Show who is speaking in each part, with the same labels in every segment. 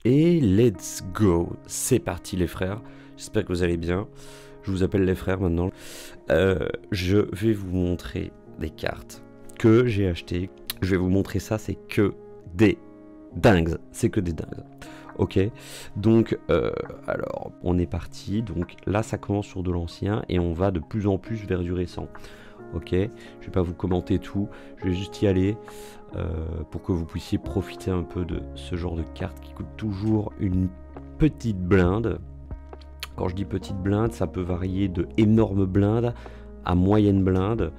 Speaker 1: Et let's go. C'est parti les frères. J'espère que vous allez bien. Je vous appelle les frères maintenant. Je vais vous montrer des cartes que j'ai achetées. Je vais vous montrer ça, c'est que des dingues. C'est que des dingues. Ok, donc alors on est parti. Donc là ça commence sur de l'ancien et on va de plus en plus vers du récent. Ok, je vais pas vous commenter tout, je vais juste y aller pour que vous puissiez profiter un peu de ce genre de carte qui coûte toujours une petite blinde. Quand je dis petite blinde, ça peut varier de énorme blinde à moyenne blinde.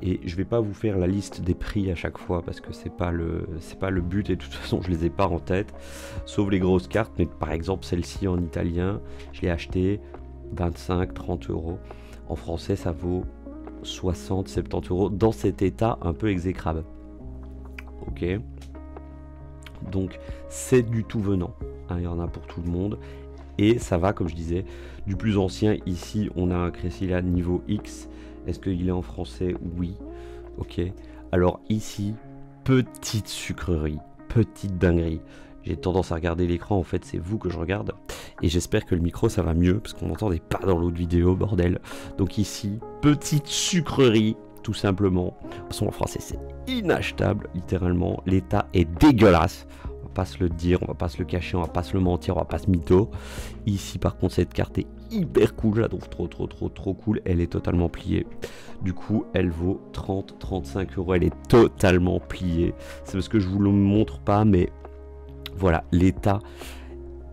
Speaker 1: Et je vais pas vous faire la liste des prix à chaque fois parce que c'est pas le but et de toute façon je les ai pas en tête, sauf les grosses cartes. Mais par exemple celle-ci en italien, je l'ai acheté 25-30 euros. En français ça vaut 60-70 euros dans cet état un peu exécrable. Ok, donc c'est du tout venant, hein, il y en a pour tout le monde. Et ça va, comme je disais, du plus ancien. Ici on a un Cressila niveau X. Est-ce qu'il est en français? Oui. Ok. Alors ici, petite sucrerie, petite dinguerie. J'ai tendance à regarder l'écran, en fait c'est vous que je regarde. Et j'espère que le micro ça va mieux, parce qu'on n'entendait pas dans l'autre vidéo, bordel. Donc ici, petite sucrerie, tout simplement. De toute façon en français c'est inachetable, littéralement. L'état est dégueulasse. On va pas se le dire, on va pas se le cacher, on va pas se le mentir, on va pas se mytho. Ici par contre cette carte est hyper cool, je la trouve trop cool. Elle est totalement pliée, du coup elle vaut 30-35 euros. Elle est totalement pliée, c'est parce que je vous le montre pas, mais voilà, l'état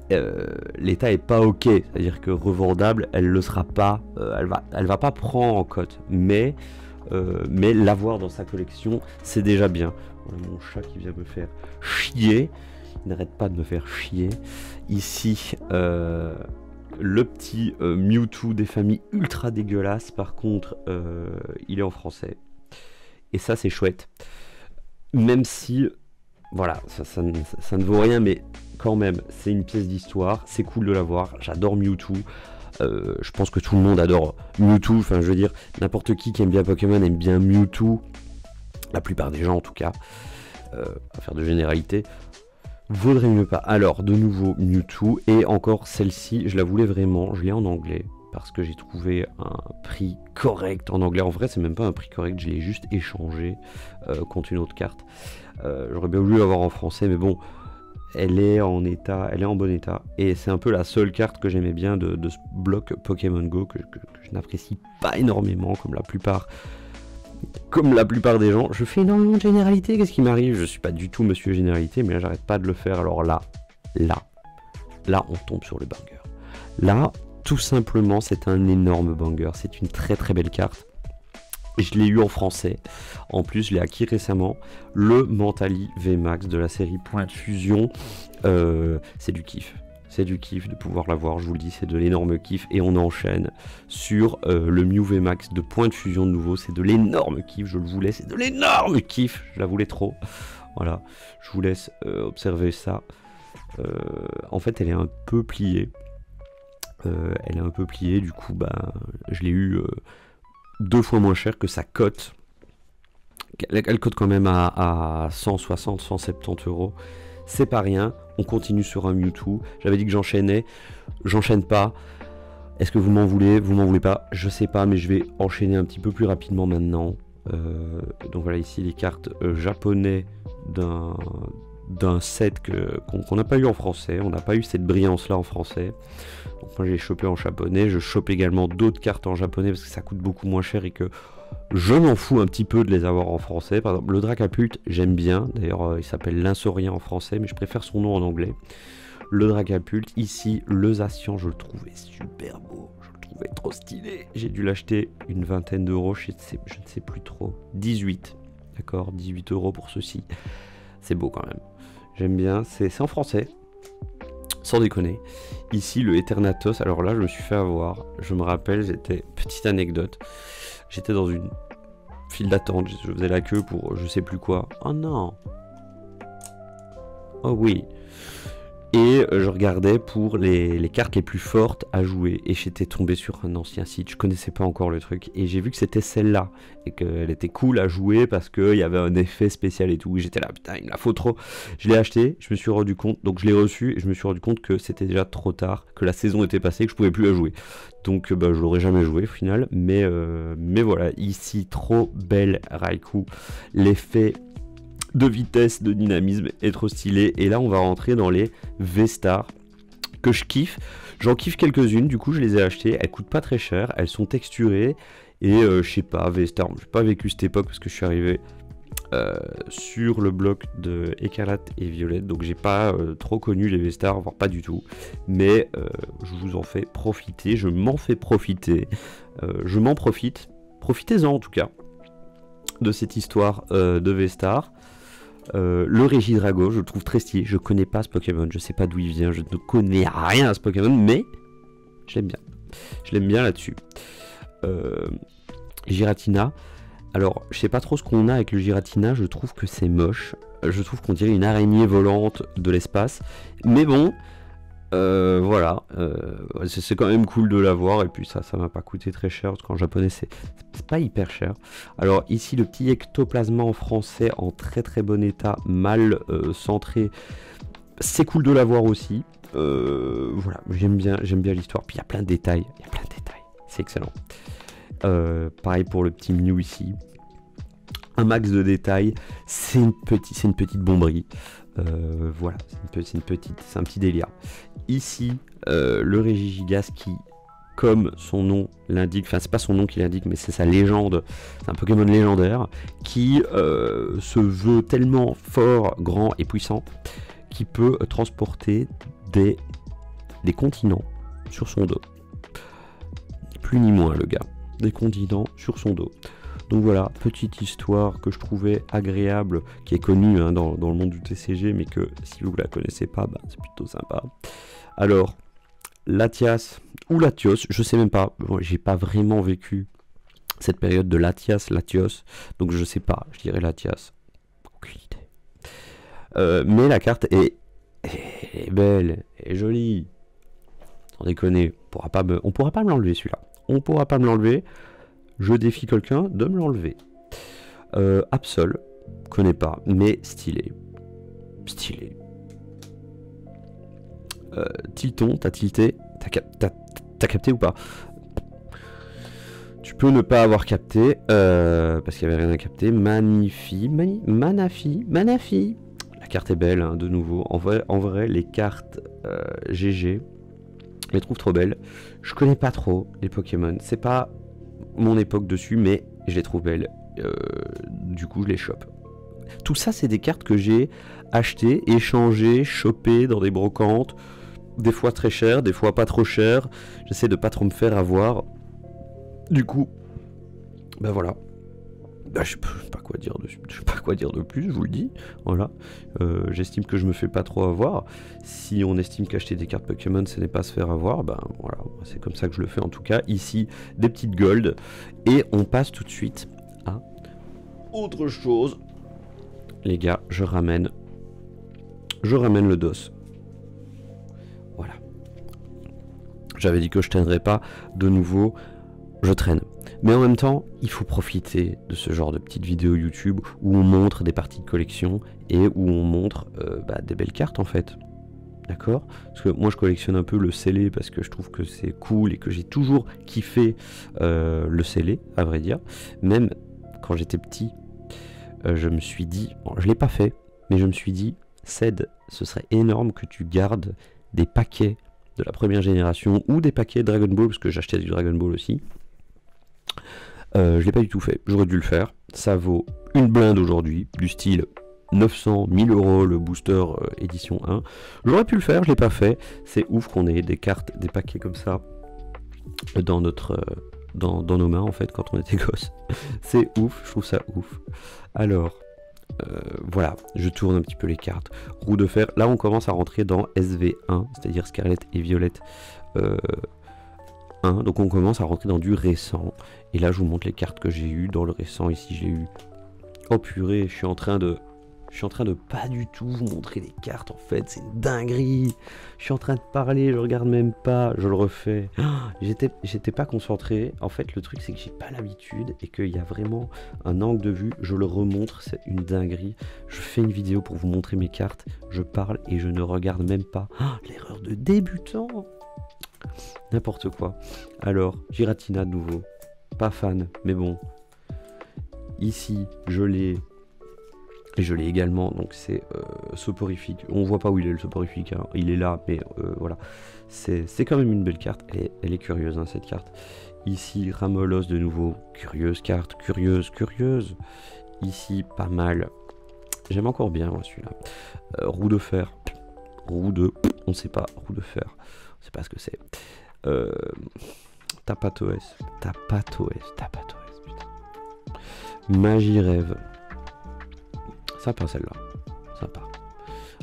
Speaker 1: est pas ok, c'est à dire que revendable elle le sera pas, elle va pas prendre en cote, mais l'avoir dans sa collection c'est déjà bien. Voilà, mon chat qui vient me faire chier, il n'arrête pas de me faire chier ici. Le petit Mewtwo des familles ultra dégueulasses, par contre, il est en français. Et ça, c'est chouette. Même si, voilà, ça ne vaut rien, mais quand même, c'est une pièce d'histoire. C'est cool de l'avoir. J'adore Mewtwo. Je pense que tout le monde adore Mewtwo. Enfin, je veux dire, n'importe qui aime bien Pokémon aime bien Mewtwo. La plupart des gens, en tout cas. Pas faire de généralité. Vaudrait mieux pas. Alors de nouveau Mewtwo, et encore celle-ci je la voulais vraiment, je l'ai en anglais parce que j'ai trouvé un prix correct en anglais. En vrai c'est même pas un prix correct, je l'ai juste échangé contre une autre carte. J'aurais bien voulu l'avoir en français, mais bon, elle est en état, elle est en bon état, et c'est un peu la seule carte que j'aimais bien de ce bloc Pokémon Go que je n'apprécie pas énormément comme la plupart des gens. Je fais énormément de généralité, qu'est-ce qui m'arrive? Je suis pas du tout monsieur généralité, mais là j'arrête pas de le faire. Alors là on tombe sur le banger. Là tout simplement c'est un énorme banger, c'est une très très belle carte. Je l'ai eu en français, en plus je l'ai acquis récemment, le Mentali VMAX de la série Point de Fusion. C'est du kiff. C'est du kiff de pouvoir l'avoir, je vous le dis, c'est de l'énorme kiff. Et on enchaîne sur le Mew VMAX de Point de Fusion de nouveau. C'est de l'énorme kiff, je le voulais, c'est de l'énorme kiff. Je la voulais trop. Voilà, je vous laisse observer ça. En fait, elle est un peu pliée. Du coup, bah, je l'ai eu 2 fois moins cher que sa cote. Elle cote quand même à 160-170 euros. C'est pas rien, on continue sur un Mewtwo. J'avais dit que j'enchaînais, j'enchaîne pas. Est-ce que vous m'en voulez? Vous m'en voulez pas? Je sais pas, mais je vais enchaîner un petit peu plus rapidement maintenant. Donc voilà, ici les cartes japonais d'un set qu'on n'a pas eu en français. On n'a pas eu cette brillance là en français. Donc moi j'ai chopé en japonais. Je chope également d'autres cartes en japonais parce que ça coûte beaucoup moins cher et que je m'en fous un petit peu de les avoir en français. Par exemple, le Dracapult, j'aime bien. D'ailleurs, il s'appelle l'Insaurien en français, mais je préfère son nom en anglais. Le Dracapult. Ici, le Zacian, je le trouvais super beau. Je le trouvais trop stylé. J'ai dû l'acheter une vingtaine d'euros. Je ne sais plus trop. 18. D'accord, 18 euros pour ceci. C'est beau quand même. J'aime bien. C'est en français. Sans déconner. Ici, le Eternatus. Alors là, je me suis fait avoir. Je me rappelle, petite anecdote. J'étais dans une file d'attente, je faisais la queue pour je sais plus quoi. Oh non. Oh oui. Et je regardais pour les cartes les plus fortes à jouer. Et j'étais tombé sur un ancien site, je connaissais pas encore le truc. Et j'ai vu que c'était celle-là. Et qu'elle était cool à jouer parce qu'il y avait un effet spécial et tout. Et j'étais là, putain, il me la faut trop. Je l'ai acheté, je me suis rendu compte. Donc je l'ai reçu et je me suis rendu compte que c'était déjà trop tard. Que la saison était passée, que je pouvais plus la jouer. Donc je l'aurais jamais joué au final. Mais voilà, ici, trop belle Raikou. L'effet de vitesse, de dynamisme est trop stylé. Et là on va rentrer dans les V-Stars que je kiffe. J'en kiffe quelques-unes, du coup je les ai achetées. Elles coûtent pas très cher, elles sont texturées. Et je sais pas, V-Star, j'ai pas vécu cette époque parce que je suis arrivé sur le bloc de Écarlate et Violette. Donc j'ai pas trop connu les V-Stars, voire pas du tout. Mais je vous en fais profiter, je m'en fais profiter. Je m'en profite. Profitez-en en tout cas de cette histoire de V-Star. Le Regidrago, je le trouve très stylé. Je connais pas ce Pokémon, je sais pas d'où il vient, je ne connais rien à ce Pokémon, mais je l'aime bien. Je l'aime bien là-dessus. Giratina. Alors, je sais pas trop ce qu'on a avec le Giratina, je trouve que c'est moche. Je trouve qu'on dirait une araignée volante de l'espace. Mais bon, voilà. C'est quand même cool de l'avoir. Et puis ça m'a pas coûté très cher, parce qu'en japonais, c'est pas hyper cher. Alors ici, le petit ectoplasma en français, en très très bon état, mal centré. C'est cool de l'avoir aussi. Voilà, j'aime bien l'histoire. Puis il y a plein de détails. C'est excellent. Pareil pour le petit Mew ici. Un max de détails. C'est une petite bomberie. Voilà, c'est un petit délire. Ici, le Regigigas qui, comme son nom l'indique, enfin c'est pas son nom qui l'indique, mais c'est sa légende, c'est un Pokémon légendaire qui se veut tellement fort, grand et puissant qu'il peut transporter des continents sur son dos. Ni plus ni moins le gars, des continents sur son dos. Donc voilà, petite histoire que je trouvais agréable, qui est connue hein, dans le monde du TCG, mais que si vous ne la connaissez pas, bah, c'est plutôt sympa. Alors, Latias ou Latios, je sais même pas, bon, j'ai pas vraiment vécu cette période de Latias, Latios, donc je sais pas, je dirais Latias, aucune idée. Mais la carte est belle, est jolie, sans déconner, on pourra pas me l'enlever celui-là, on pourra pas me l'enlever. Je défie quelqu'un de me l'enlever. Absol, connais pas, mais stylé. Stylé. Tilton, t'as tilté? T'as capté ou pas? Tu peux ne pas avoir capté, parce qu'il n'y avait rien à capter. Manafi. La carte est belle, hein, de nouveau. En vrai, les cartes GG, je les trouve trop belles. Je connais pas trop les Pokémon. C'est pas mon époque dessus, mais je les trouve belles. Du coup, je les chope. Tout ça, c'est des cartes que j'ai achetées, échangées, chopées dans des brocantes. Des fois très chères, des fois pas trop chères. J'essaie de pas trop me faire avoir. Du coup, ben voilà. Ben, je sais pas quoi dire de plus, je vous le dis. Voilà. J'estime que je me fais pas trop avoir. Si on estime qu'acheter des cartes Pokémon, ce n'est pas se faire avoir, ben voilà, c'est comme ça que je le fais en tout cas. Ici, des petites gold. Et on passe tout de suite à autre chose. Les gars, je ramène le dos. Voilà. J'avais dit que je traînerais pas. De nouveau, je traîne. Mais en même temps, il faut profiter de ce genre de petites vidéos YouTube où on montre des parties de collection et où on montre des belles cartes en fait. D'accord? Parce que moi je collectionne un peu le scellé parce que je trouve que c'est cool et que j'ai toujours kiffé le scellé, à vrai dire. Même quand j'étais petit, je me suis dit, bon, je l'ai pas fait, mais je me suis dit, Ced, ce serait énorme que tu gardes des paquets de la première génération ou des paquets Dragon Ball, parce que j'achetais du Dragon Ball aussi. Je l'ai pas du tout fait, j'aurais dû le faire. Ça vaut une blinde aujourd'hui, du style 900, 1000 euros le booster édition 1. J'aurais pu le faire, je l'ai pas fait. C'est ouf qu'on ait des cartes, des paquets comme ça dans nos mains en fait quand on était gosse. C'est ouf, je trouve ça ouf. Alors, voilà, je tourne un petit peu les cartes. Roue de fer, là on commence à rentrer dans SV1, c'est-à-dire Scarlet et Violette 1. Donc on commence à rentrer dans du récent. Et là je vous montre les cartes que j'ai eues dans le récent. Ici j'ai eu... Oh purée, je suis en train de Je suis en train de pas du tout vous montrer les cartes, en fait, c'est une dinguerie. Je suis en train de parler, je regarde même pas, je le refais. J'étais pas concentré. En fait, le truc, c'est que j'ai pas l'habitude et qu'il y a vraiment un angle de vue. Je le remontre, c'est une dinguerie. Je fais une vidéo pour vous montrer mes cartes, je parle et je ne regarde même pas. L'erreur de débutant. N'importe quoi. Alors, Giratina de nouveau. Pas fan, mais bon. Ici, je l'ai. Et je l'ai également, donc c'est soporifique. On voit pas où il est le soporifique, hein. Il est là, mais voilà. C'est quand même une belle carte, elle est curieuse, hein, cette carte. Ici, Ramolos de nouveau, curieuse carte, curieuse. Ici, pas mal. J'aime encore bien, moi, celui-là. Roue de fer, on sait pas, roue de fer, on sait pas ce que c'est. Tapatoès, putain. Magie rêve. Sympa celle-là, sympa.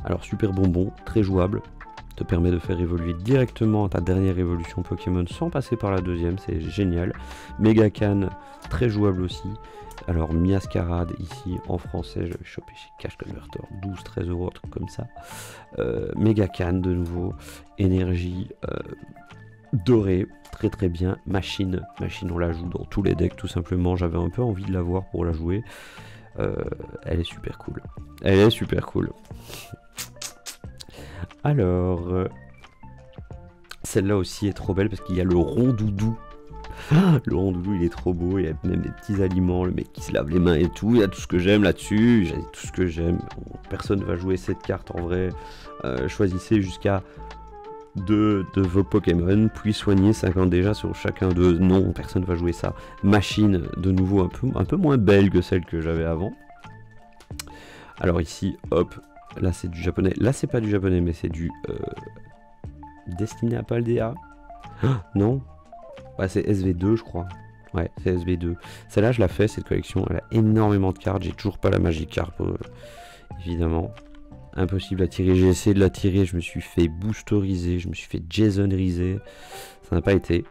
Speaker 1: Alors super bonbon, très jouable, te permet de faire évoluer directement ta dernière évolution Pokémon sans passer par la deuxième, c'est génial. Megacan, très jouable aussi. Alors Miascarade ici en français, je vais choper chez Cash Converter, 12-13 €, un truc comme ça. Megacan de nouveau, énergie dorée, très bien. Machine on la joue dans tous les decks tout simplement, j'avais un peu envie de la voir pour la jouer. Elle est super cool. Alors, celle-là aussi est trop belle parce qu'il y a le rondoudou. Le rondoudou, il est trop beau. Il y a même des petits aliments, le mec qui se lave les mains et tout. Il y a tout ce que j'aime là-dessus. J'ai tout ce que j'aime. Personne va jouer cette carte en vrai. Choisissez jusqu'à 2 de vos Pokémon, puis soignez 50 déjà sur chacun d'eux. Non, personne va jouer ça. Machine, de nouveau un peu moins belle que celle que j'avais avant. Alors ici, hop, là c'est du japonais. Là c'est pas du japonais, mais c'est du destiné à Paldea. Non, ouais, c'est SV2 je crois. Ouais, c'est SV2. Celle-là je la fais, cette collection. Elle a énormément de cartes. J'ai toujours pas la Magikarp, évidemment. Impossible à tirer, j'ai essayé de la tirer, je me suis fait boosteriser, je me suis fait jasoniser, ça n'a pas été.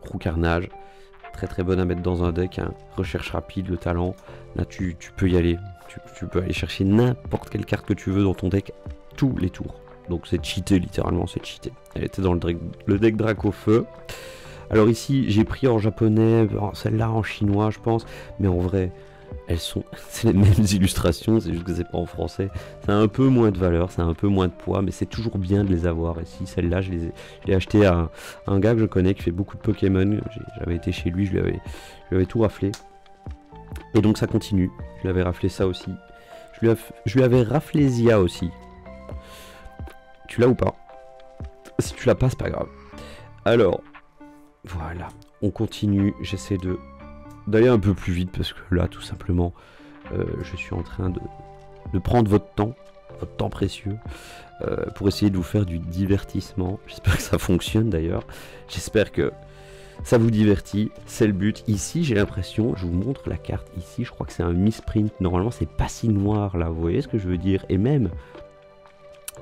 Speaker 1: Roue carnage, très bonne à mettre dans un deck, hein. Recherche rapide, le talent, là tu peux y aller, tu peux aller chercher n'importe quelle carte que tu veux dans ton deck, tous les tours. Donc c'est cheaté, littéralement c'est cheaté. Elle était dans le deck Draco Feu. Alors ici j'ai pris en japonais, celle-là en chinois je pense, mais en vrai... c'est les mêmes illustrations, c'est juste que c'est pas en français. C'est un peu moins de valeur, c'est un peu moins de poids, mais c'est toujours bien de les avoir. Ici, celle-là, je l'ai acheté à un gars que je connais qui fait beaucoup de Pokémon. J'avais été chez lui, je lui avais tout raflé. Et donc ça continue. Je lui avais raflé ça aussi. Je lui avais raflé Zia aussi. Tu l'as ou pas? Si tu l'as pas, c'est pas grave. Alors, voilà. On continue. J'essaie d'aller un peu plus vite parce que là tout simplement je suis en train de prendre votre temps précieux pour essayer de vous faire du divertissement. J'espère que ça fonctionne d'ailleurs, j'espère que ça vous divertit, c'est le but. Ici j'ai l'impression, je vous montre la carte ici, je crois que c'est un misprint, normalement c'est pas si noir là, vous voyez ce que je veux dire, et même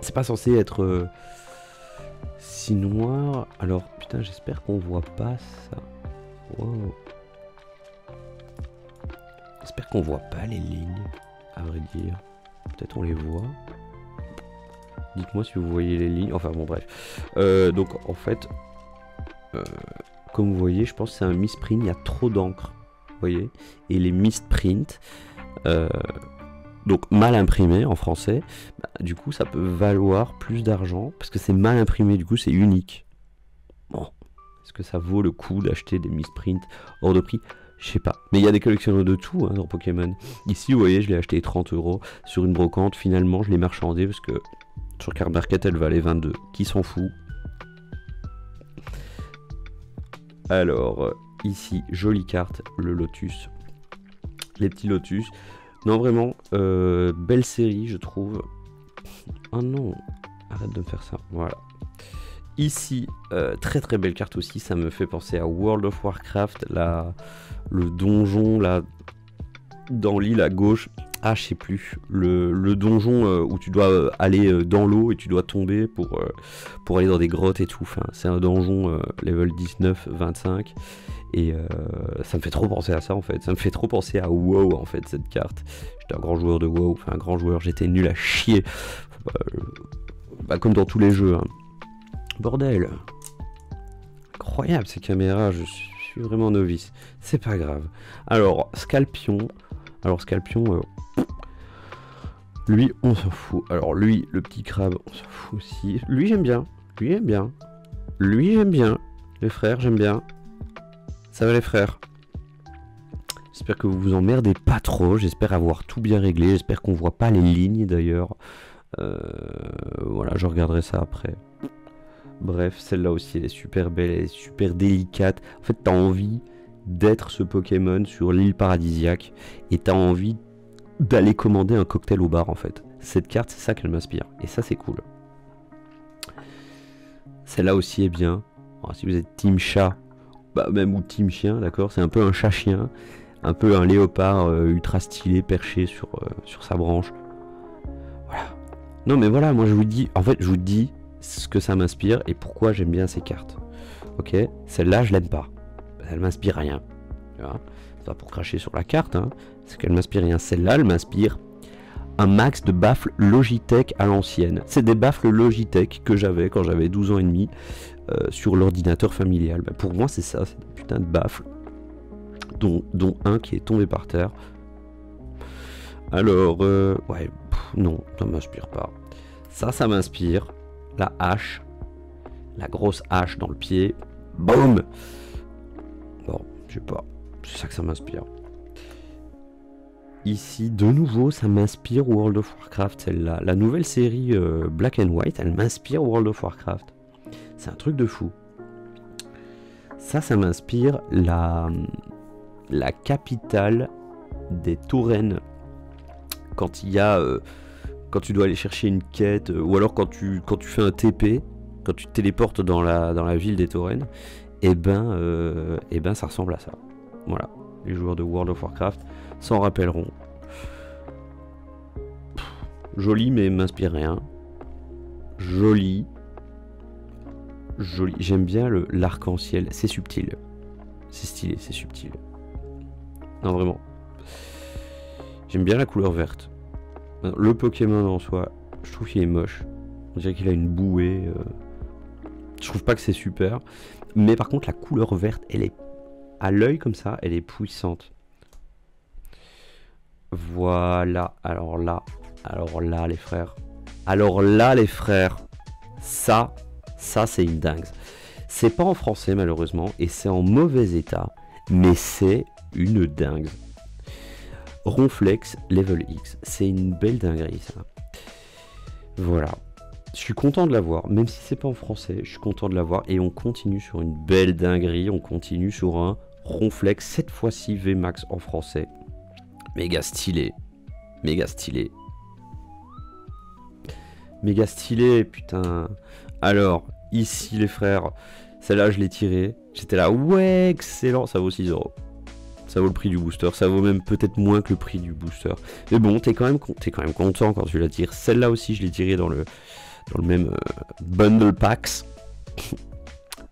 Speaker 1: c'est pas censé être si noir. Alors putain, j'espère qu'on voit pas ça. Wow. J'espère qu'on voit pas les lignes, à vrai dire. Peut-être on les voit. Dites-moi si vous voyez les lignes. Enfin bon, bref. Donc en fait, comme vous voyez, je pense que c'est un misprint. Il y a trop d'encre, vous voyez. Et les misprints, donc mal imprimé en français, bah, du coup ça peut valoir plus d'argent parce que c'est mal imprimé. Du coup c'est unique. Bon, est-ce que ça vaut le coup d'acheter des misprints hors de prix? Je sais pas, mais il y a des collectionneurs de tout, hein, dans Pokémon. Ici, vous voyez, je l'ai acheté 30 € sur une brocante. Finalement, je l'ai marchandé parce que sur Card Market, elle valait 22. Qui s'en fout? Alors, ici, jolie carte, le Lotus. Les petits Lotus. Non, vraiment, belle série, je trouve. Oh non, arrête de me faire ça. Voilà. Ici, très belle carte aussi, ça me fait penser à World of Warcraft, le donjon là, dans l'île à gauche, je sais plus, le donjon où tu dois aller dans l'eau et tu dois tomber pour aller dans des grottes et tout, enfin, c'est un donjon level 19-25, Et ça me fait trop penser à ça en fait. Ça me fait trop penser à WoW en fait, cette carte. J'étais un grand joueur de WoW, enfin un grand joueur, j'étais nul à chier. Bah, comme dans tous les jeux. Hein. Bordel. Incroyable ces caméras, je suis vraiment novice. C'est pas grave. Alors, Scalpion. Alors, Scalpion, lui, on s'en fout. Alors, lui, le petit crabe, on s'en fout aussi. Lui, j'aime bien. Lui, j'aime bien. Lui, j'aime bien. Les frères, j'aime bien. Ça va, les frères? J'espère que vous vous emmerdez pas trop. J'espère avoir tout bien réglé. J'espère qu'on voit pas les lignes, d'ailleurs. Voilà, je regarderai ça après. Bref, celle-là aussi, elle est super belle, elle est super délicate. En fait, t'as envie d'être ce Pokémon sur l'île paradisiaque et t'as envie d'aller commander un cocktail au bar, en fait. Cette carte, c'est ça qu'elle m'inspire. Et ça, c'est cool. Celle-là aussi est bien. Alors, si vous êtes team chat, bah, même ou team chien, d'accord, c'est un peu un chat-chien. Un peu un léopard ultra stylé perché sur sa branche. Voilà. Non, mais voilà, moi, je vous dis... En fait, je vous dis... ce que ça m'inspire et pourquoi j'aime bien ces cartes. Ok, celle-là je l'aime pas. Elle m'inspire rien. C'est pas pour cracher sur la carte, hein. C'est qu'elle m'inspire rien. Celle-là, elle m'inspire un max de baffles Logitech à l'ancienne. C'est des baffles Logitech que j'avais quand j'avais 12 ans et demi sur l'ordinateur familial. Bah, pour moi, c'est ça, c'est des putains de baffles, dont un qui est tombé par terre. Alors, ouais, non, ça m'inspire pas. Ça m'inspire. La hache, la grosse hache dans le pied, boum. Bon, je sais pas, c'est ça que ça m'inspire. Ici, de nouveau, ça m'inspire World of Warcraft, celle-là. La nouvelle série Black and White, elle m'inspire World of Warcraft. C'est un truc de fou. Ça m'inspire la capitale des taurennes. Quand il y a... quand tu dois aller chercher une quête, ou alors quand tu fais un TP, quand tu te téléportes dans la ville des taurennes, et ben ça ressemble à ça. Voilà, les joueurs de World of Warcraft s'en rappelleront. Joli mais m'inspire rien. Joli. Joli. J'aime bien l'arc-en-ciel, c'est subtil. C'est stylé, c'est subtil. Non vraiment. J'aime bien la couleur verte. Le Pokémon en soi, je trouve qu'il est moche. On dirait qu'il a une bouée. Je trouve pas que c'est super. Mais par contre, la couleur verte, elle est à l'œil comme ça, elle est puissante. Voilà. Alors là, les frères. Alors là, les frères. Ça c'est une dingue. C'est pas en français malheureusement et c'est en mauvais état, mais c'est une dingue. Ronflex Level X, c'est une belle dinguerie ça. Voilà, je suis content de l'avoir, même si c'est pas en français, je suis content de l'avoir et on continue sur une belle dinguerie, on continue sur un Ronflex, cette fois-ci VMAX en français. Méga stylé, méga stylé. Méga stylé, putain. Alors, ici les frères, celle-là je l'ai tirée, j'étais là, ouais, excellent, ça vaut 6 €. Ça vaut le prix du booster, ça vaut même peut-être moins que le prix du booster. Mais bon, t'es quand même content quand tu la tires. Celle-là aussi, je l'ai tirée dans le même bundle packs.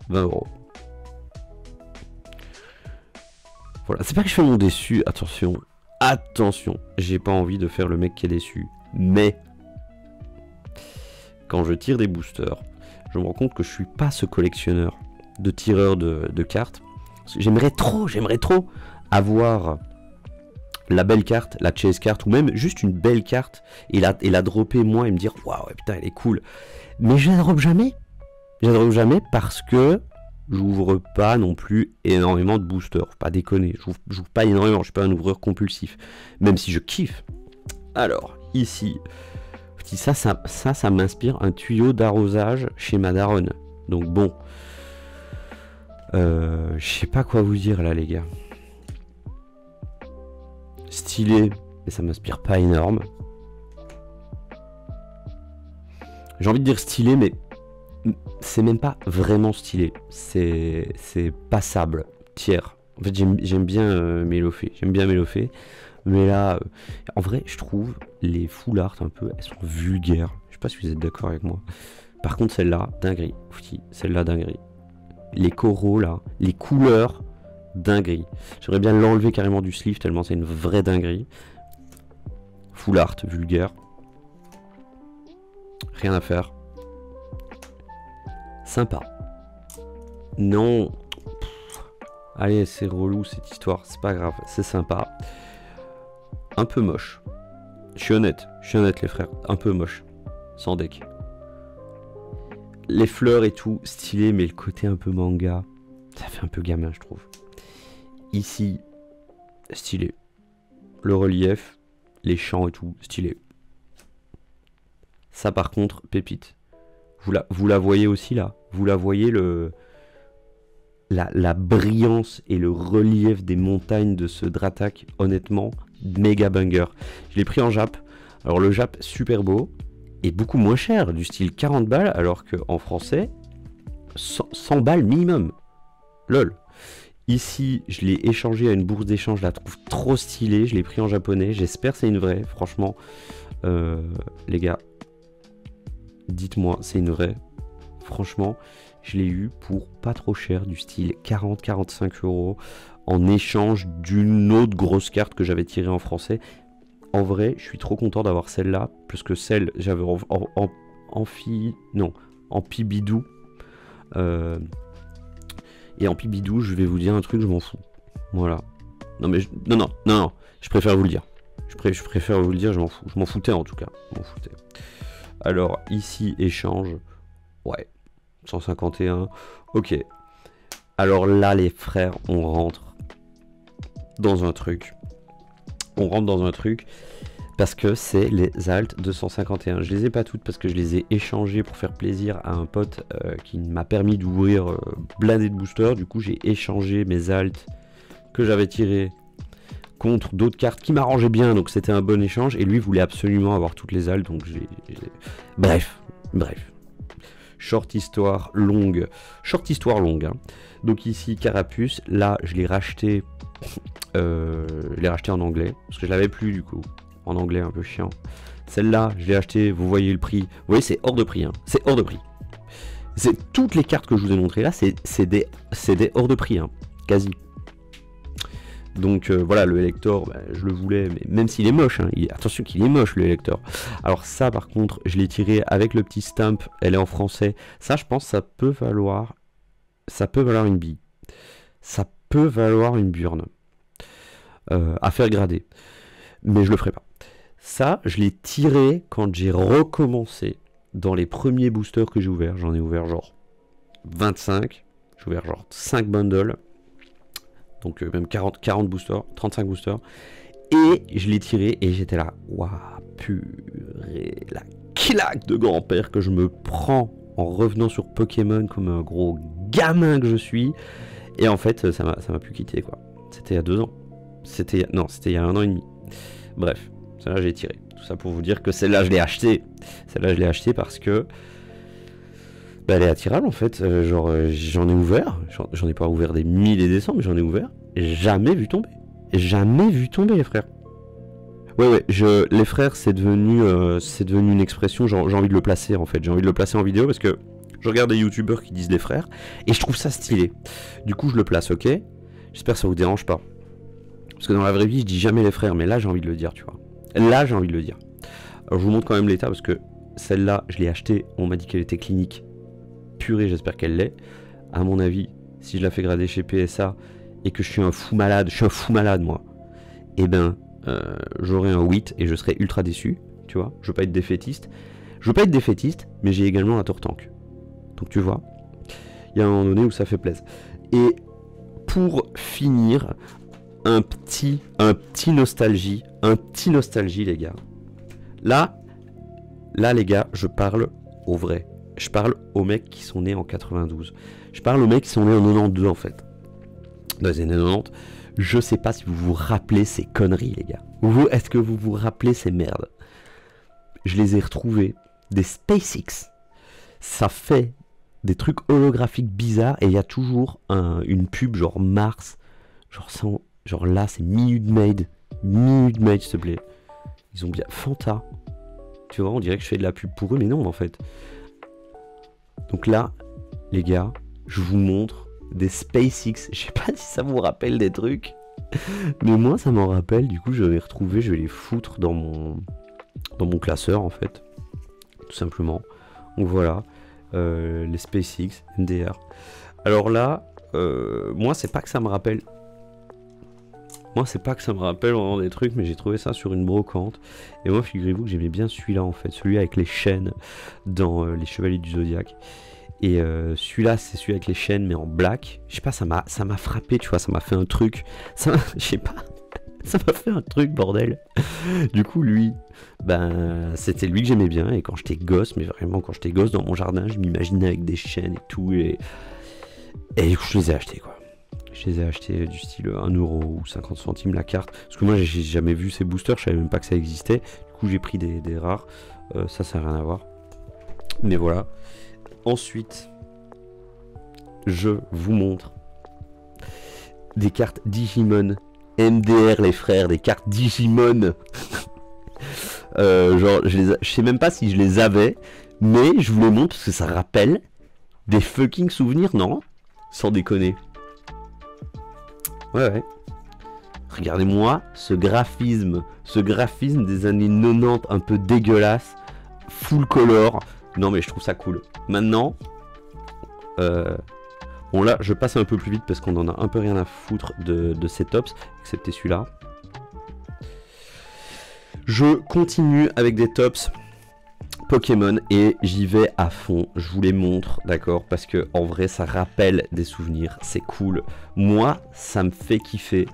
Speaker 1: 20 €. Voilà, c'est pas que je fais mon déçu, attention. Attention, j'ai pas envie de faire le mec qui est déçu. Mais, quand je tire des boosters, je me rends compte que je suis pas ce collectionneur de tireurs de cartes. J'aimerais trop avoir la belle carte, la chase carte, ou même juste une belle carte, et la dropper moi et me dire waouh, putain, elle est cool. Mais je la drop jamais. Je la drop jamais parce que j'ouvre pas non plus énormément de boosters. Faut pas déconner, j'ouvre pas énormément, je suis pas un ouvreur compulsif. Même si je kiffe. Alors, ici, ça m'inspire un tuyau d'arrosage chez ma daronne. Donc bon. Je sais pas quoi vous dire là les gars. Stylé, mais ça m'inspire pas énorme. J'ai envie de dire stylé, mais c'est même pas vraiment stylé. C'est passable, tiers. En fait j'aime bien Mélofée. J'aime bien Mélofée. Mais là, en vrai, je trouve les full art un peu, elles sont vulgaires. Je sais pas si vous êtes d'accord avec moi. Par contre, celle-là, dinguerie. Celle-là, dinguerie. Les coraux là, les couleurs, dinguerie. J'aimerais bien l'enlever carrément du sleeve tellement c'est une vraie dinguerie. Full art, vulgaire. Rien à faire. Sympa. Non. Allez, c'est relou cette histoire, c'est pas grave, c'est sympa. Un peu moche. Je suis honnête les frères, un peu moche. Sans deck. Les fleurs et tout, stylé, mais le côté un peu manga, ça fait un peu gamin, je trouve. Ici, stylé. Le relief, les champs et tout, stylé. Ça par contre, pépite. Vous la voyez aussi là. Vous la voyez la brillance et le relief des montagnes de ce Dratak, honnêtement, méga banger. Je l'ai pris en Jap. Alors le Jap, super beau et beaucoup moins cher, du style 40 balles, alors qu'en français, 100 balles minimum. Lol. Ici, je l'ai échangé à une bourse d'échange, je la trouve trop stylée, je l'ai pris en japonais, j'espère c'est une vraie, franchement. Les gars, dites-moi, c'est une vraie. Franchement, je l'ai eu pour pas trop cher, du style 40-45 €, en échange d'une autre grosse carte que j'avais tirée en français. En vrai, je suis trop content d'avoir celle-là, plus que celle j'avais en Pibidou. Et en Pibidou, je vais vous dire un truc, je m'en fous. Voilà. Non, je préfère vous le dire. Je préfère vous le dire, je m'en fous. Je m'en foutais en tout cas. Je m'en foutais. Alors, ici, échange. Ouais. 151. Ok. Alors là, les frères, on rentre dans un truc. On rentre dans un truc parce que c'est les Alt 251. Je les ai pas toutes parce que je les ai échangées pour faire plaisir à un pote qui m'a permis d'ouvrir blindé de boosters. Du coup, j'ai échangé mes Alt que j'avais tirées contre d'autres cartes qui m'arrangeaient bien, donc c'était un bon échange. Et lui voulait absolument avoir toutes les Alt, donc bref. Short histoire longue. Hein. Donc ici, Carapuce. Là, je l'ai racheté. Je l'ai racheté en anglais. Parce que je l'avais plus du coup. En anglais, un peu chiant. Celle-là, je l'ai acheté. Vous voyez le prix. Vous voyez, c'est hors de prix. Hein. C'est hors de prix. C'est toutes les cartes que je vous ai montrées là. C'est des hors de prix. Hein. Quasi. Donc voilà, le Elector, bah, je le voulais, mais même s'il est moche, hein, attention qu'il est moche le Elector. Alors ça par contre, je l'ai tiré avec le petit stamp, elle est en français. Ça je pense ça peut valoir une bille. Ça peut valoir une burne. À faire grader. Mais je le ferai pas. Ça, je l'ai tiré quand j'ai recommencé dans les premiers boosters que j'ai ouverts. J'en ai ouvert genre 25. J'ai ouvert genre 5 bundles. Donc même 40 boosters, 35 boosters. Et je l'ai tiré et j'étais là. Waouh, purée, la claque de grand-père que je me prends en revenant sur Pokémon comme un gros gamin que je suis. Et en fait, ça m'a plus quitté quoi. C'était il y a 2 ans. C'était il y a 1 an et demi. Bref, celle-là j'ai tiré. Tout ça pour vous dire que celle-là je l'ai acheté. Celle-là je l'ai acheté parce que bah, elle est attirable en fait, j'en ai ouvert, j'en ai pas ouvert des milliers et des cents, mais j'en ai ouvert, et jamais vu tomber les frères. Ouais, les frères c'est devenu une expression, j'ai envie de le placer en fait, j'ai envie de le placer en vidéo parce que je regarde des youtubeurs qui disent les frères, et je trouve ça stylé. Du coup je le place, ok, j'espère que ça vous dérange pas. Parce que dans la vraie vie je dis jamais les frères, mais là j'ai envie de le dire, tu vois. Là j'ai envie de le dire. Alors je vous montre quand même l'état parce que celle-là je l'ai achetée, on m'a dit qu'elle était clinique. Purée, j'espère qu'elle l'est. À mon avis, si je la fais grader chez PSA et que je suis un fou malade moi, eh ben j'aurai un 8 et je serai ultra déçu, tu vois. Je veux pas être défaitiste. Mais j'ai également un Tortank. Donc tu vois, il y a un moment donné où ça fait plaisir. Et pour finir, un petit nostalgie les gars. Là les gars, je parle au vrai. Je parle aux mecs qui sont nés en 92. Je parle aux mecs qui sont nés en 92 en fait. Dans les années 90. Je sais pas si vous vous rappelez ces conneries les gars. Est-ce que vous vous rappelez ces merdes? Je les ai retrouvés. Des SpaceX. Ça fait des trucs holographiques bizarres. Et il y a toujours une pub genre Mars. Genre là c'est Minute Maid. Minute Maid s'il te plaît. Ils ont bien... Fanta. Tu vois, on dirait que je fais de la pub pour eux. Mais non en fait. Donc là, les gars, je vous montre des SpaceX. Je sais pas si ça vous rappelle des trucs. Mais moi, ça m'en rappelle. Du coup, je vais les retrouver. Je vais les foutre dans mon classeur, en fait. Tout simplement. Donc voilà. Les SpaceX, MDR. Alors là, moi, c'est pas que ça me rappelle... Moi, c'est pas que ça me rappelle vraiment des trucs, mais j'ai trouvé ça sur une brocante. Et moi, figurez-vous que j'aimais bien celui-là, en fait. Celui avec les chaînes dans les Chevaliers du Zodiaque. Et celui-là, c'est celui avec les chaînes, mais en black. Je sais pas, ça m'a frappé, tu vois, ça m'a fait un truc. Je sais pas, ça m'a fait un truc, bordel. Du coup, lui, ben, c'était lui que j'aimais bien. Et quand j'étais gosse, mais vraiment, quand j'étais gosse dans mon jardin, je m'imaginais avec des chaînes et tout. Et du coup, je les ai achetés, quoi. Je les ai achetés du style 1€ ou 50 centimes la carte. Parce que moi, j'ai jamais vu ces boosters, je savais même pas que ça existait. Du coup, j'ai pris des rares. Ça n'a rien à voir. Mais voilà. Ensuite, je vous montre des cartes Digimon. MDR, les frères, des cartes Digimon. Genre, je sais même pas si je les avais, mais je vous les montre parce que ça rappelle des fucking souvenirs, non? Sans déconner. Ouais. Regardez-moi ce graphisme des années 90 un peu dégueulasse, full color. Non mais je trouve ça cool. Maintenant, bon là je passe un peu plus vite parce qu'on en a un peu rien à foutre de ces tops, excepté celui-là. Je continue avec des tops Pokémon et j'y vais à fond, je vous les montre, d'accord, parce que en vrai ça rappelle des souvenirs, c'est cool. Moi ça me fait kiffer.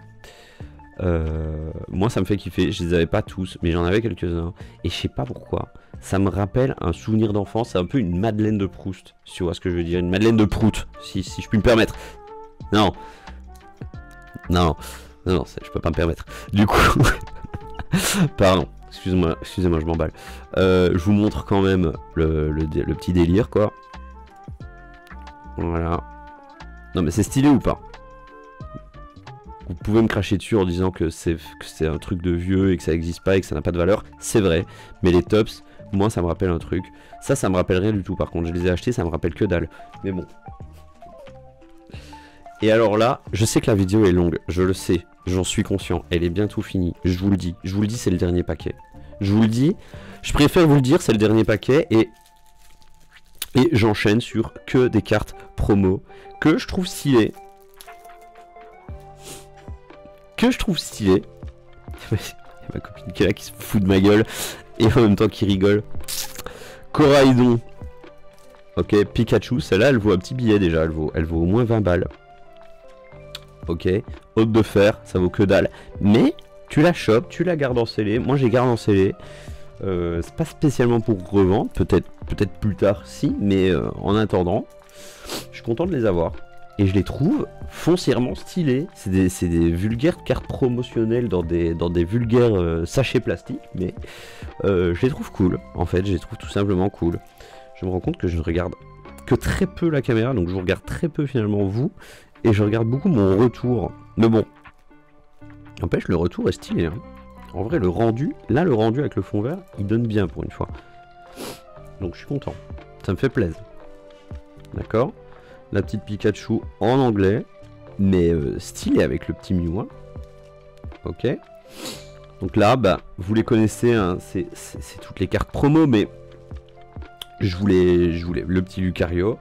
Speaker 1: Je les avais pas tous, mais j'en avais quelques-uns et je sais pas pourquoi. Ça me rappelle un souvenir d'enfance, c'est un peu une Madeleine de Proust, si tu vois ce que je veux dire, une Madeleine de Prout, si je puis me permettre. Non, je peux pas me permettre. Du coup, pardon. Excusez-moi, je m'emballe. Je vous montre quand même le petit délire, quoi. Voilà. Non, mais c'est stylé ou pas? Vous pouvez me cracher dessus en disant que c'est un truc de vieux et que ça n'existe pas et que ça n'a pas de valeur. C'est vrai. Mais les tops, moi, ça me rappelle un truc. Ça me rappelle rien du tout. Par contre, je les ai achetés, ça me rappelle que dalle. Mais bon. Et alors là, je sais que la vidéo est longue, je le sais, j'en suis conscient, elle est bientôt finie, je vous le dis, c'est le dernier paquet. Je vous le dis, je préfère vous le dire, c'est le dernier paquet, et j'enchaîne sur que des cartes promo, que je trouve stylées. Il y a ma copine qui est là, qui se fout de ma gueule, et en même temps qui rigole. Coraidon. Ok, Pikachu, celle-là, elle vaut un petit billet déjà, elle vaut au moins 20 balles. Ok, Hôte de fer, ça vaut que dalle. Mais tu la chopes, tu la gardes en scellé. Moi, j'ai garde en scellé. C'est pas spécialement pour revendre. Peut-être plus tard, si. Mais en attendant, je suis content de les avoir. Et je les trouve foncièrement stylés. C'est des vulgaires cartes promotionnelles dans des vulgaires sachets plastiques. Mais je les trouve cool. En fait, je les trouve tout simplement cool. Je me rends compte que je ne regarde que très peu la caméra. Donc je vous regarde très peu finalement vous. Et je regarde beaucoup mon retour. Mais bon. N'empêche, le retour est stylé. Hein. En vrai, le rendu avec le fond vert, il donne bien pour une fois. Donc je suis content. Ça me fait plaisir. D'accord. La petite Pikachu en anglais. Mais stylé avec le petit Mew. Hein. Ok. Donc là, bah, vous les connaissez. Hein, c'est toutes les cartes promo. Mais je voulais le petit Lucario.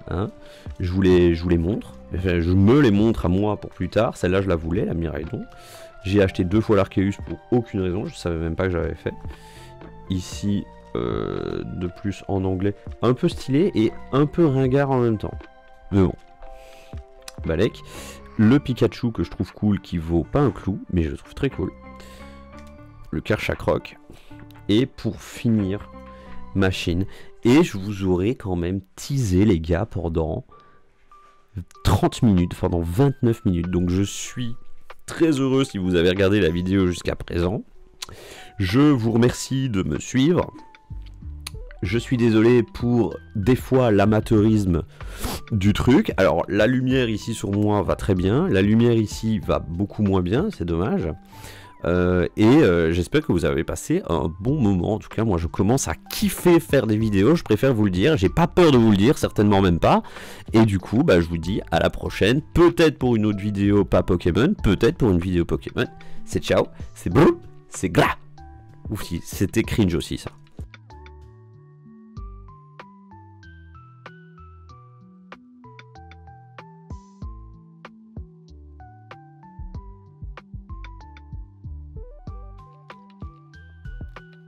Speaker 1: Hein, je vous les montre. Enfin, je me les montre à moi pour plus tard. Celle-là, je la voulais, la Miraidon. J'ai acheté 2 fois l'Arceus pour aucune raison. Je savais même pas que j'avais fait. Ici, de plus en anglais. Un peu stylé et un peu ringard en même temps. Mais bon. Balek. Le Pikachu que je trouve cool, qui vaut pas un clou, mais je le trouve très cool. Le Kerchakroc. Et pour finir, Machine. Et je vous aurais quand même teasé, les gars, pendant 30 minutes, pendant 29 minutes. Donc je suis très heureux si vous avez regardé la vidéo jusqu'à présent. Je vous remercie de me suivre. Je suis désolé pour des fois l'amateurisme du truc. Alors la lumière ici sur moi va très bien. La lumière ici va beaucoup moins bien, c'est dommage. J'espère que vous avez passé un bon moment. En tout cas, moi je commence à kiffer faire des vidéos, je préfère vous le dire, j'ai pas peur de vous le dire, certainement même pas. Et du coup, bah, je vous dis à la prochaine, peut-être pour une autre vidéo pas Pokémon, peut-être pour une vidéo Pokémon. C'est ciao, c'est brou, c'est gras. Ouf, c'était cringe aussi ça.